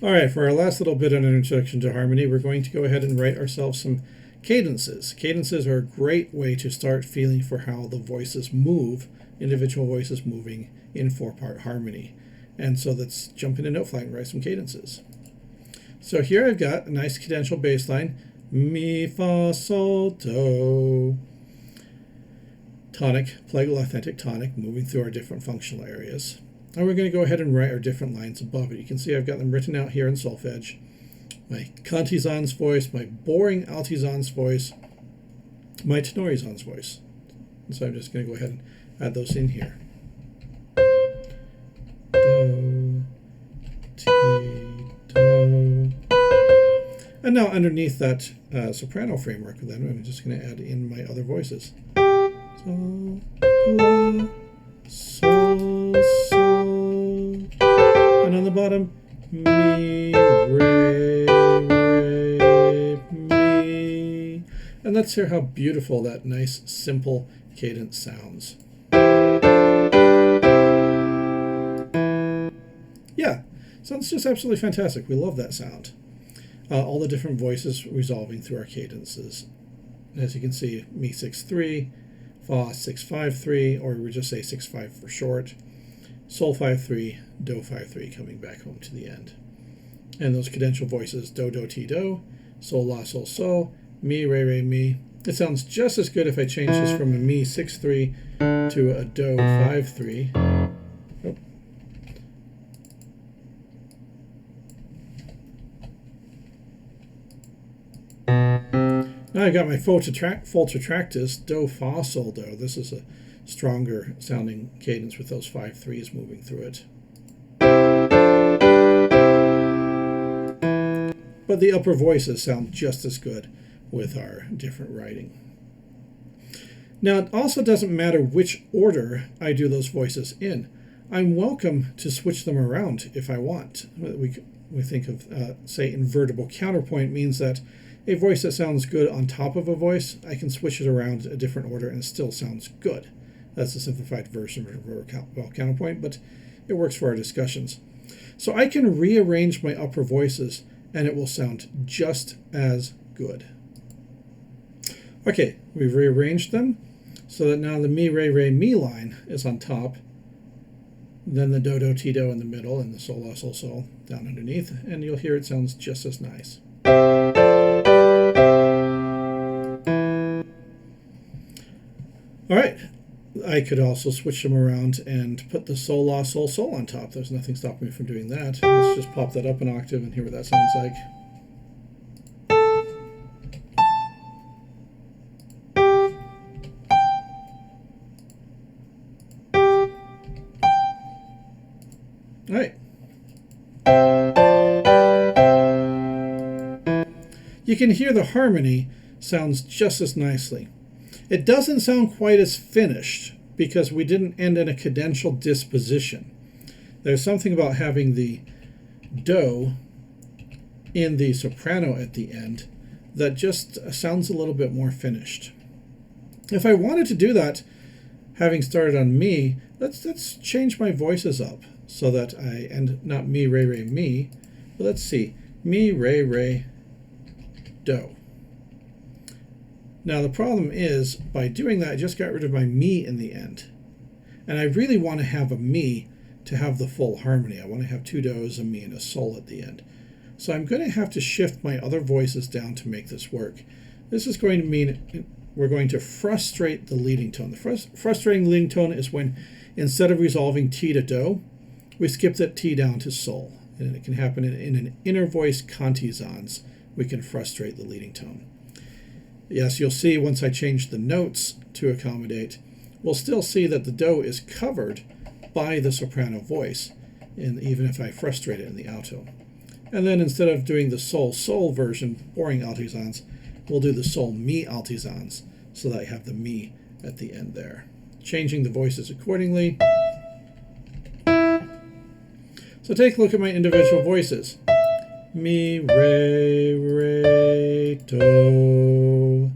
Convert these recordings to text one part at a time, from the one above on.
All right, for our last little bit on an introduction to harmony, we're going to go ahead and write ourselves some cadences. Cadences are a great way to start feeling for how the voices move, individual voices moving in four-part harmony. And so let's jump into Noteflight and write some cadences. So here I've got a nice cadential bass line, mi, fa, sol, do. Tonic, plagal authentic tonic, moving through our different functional areas. And we're going to go ahead and write our different lines above it. You can see I've got them written out here in solfege. My cantizans voice, my boring altizans voice, my tenorizans voice. And so I'm just going to go ahead and add those in here. Do, ti, do. And now underneath that soprano framework, then I'm just going to add in my other voices. So, la, sol, sol. And on the bottom, mi, re, re, mi. And let's hear how beautiful that nice, simple cadence sounds. Yeah, sounds just absolutely fantastic. We love that sound. All the different voices resolving through our cadences. As you can see, mi 6-3, fa 6-5-3, or we just say 6-5 for short, sol 5-3, do 5-3, coming back home to the end. And those cadential voices, do, do, ti, do, sol, la, sol, sol, mi, re, re, mi. It sounds just as good if I change this from a mi 6-3 to a do 5-3. Oh. Now I've got my full tetractus, do, fa, sol, do. This is a stronger sounding cadence with those 5-3s moving through it. But the upper voices sound just as good with our different writing. Now it also doesn't matter which order I do those voices in. I'm welcome to switch them around if I want. We think of, say, invertible counterpoint means that a voice that sounds good on top of a voice, I can switch it around a different order and it still sounds good. That's a simplified version of invertible counterpoint, but it works for our discussions. So I can rearrange my upper voices and it will sound just as good. Okay, we've rearranged them so that now the mi, re, re, mi line is on top, then the do, do, ti, do in the middle, and the sol, la, sol, sol down underneath, and you'll hear it sounds just as nice. All right, I could also switch them around and put the sol, la, sol, sol on top. There's nothing stopping me from doing that. Let's just pop that up an octave and hear what that sounds like. All right. You can hear the harmony sounds just as nicely. It doesn't sound quite as finished because we didn't end in a cadential disposition. There's something about having the do in the soprano at the end that just sounds a little bit more finished. If I wanted to do that, having started on mi, let's change my voices up so that I end not mi, re, re, mi, but let's see, mi, re, re, do. Now the problem is, by doing that, I just got rid of my mi in the end. And I really want to have a mi to have the full harmony. I want to have two do's, a mi, and a sol at the end. So I'm going to have to shift my other voices down to make this work. This is going to mean we're going to frustrate the leading tone. The frustrating leading tone is when, instead of resolving ti to do, we skip that ti down to sol. And it can happen in an inner voice cantizans. We can frustrate the leading tone. Yes, you'll see once I change the notes to accommodate, we'll still see that the do is covered by the soprano voice, even if I frustrate it in the alto. And then instead of doing the sol-sol version, boring altizans, we'll do the sol-mi altizans, so that I have the mi at the end there. Changing the voices accordingly. So take a look at my individual voices. Mi, re, re, do,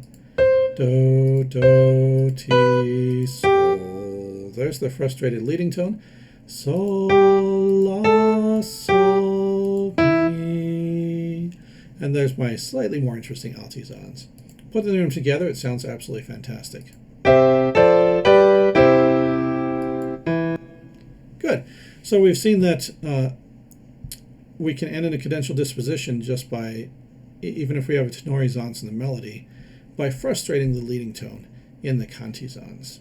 do, do, ti, sol. There's the frustrated leading tone. Sol, la, sol, mi, And there's my slightly more interesting altizans. Putting them together, it sounds absolutely fantastic. Good. So we've seen that we can end in a cadential disposition just by, even if we have a tenorizans in the melody, by frustrating the leading tone in the cantizans.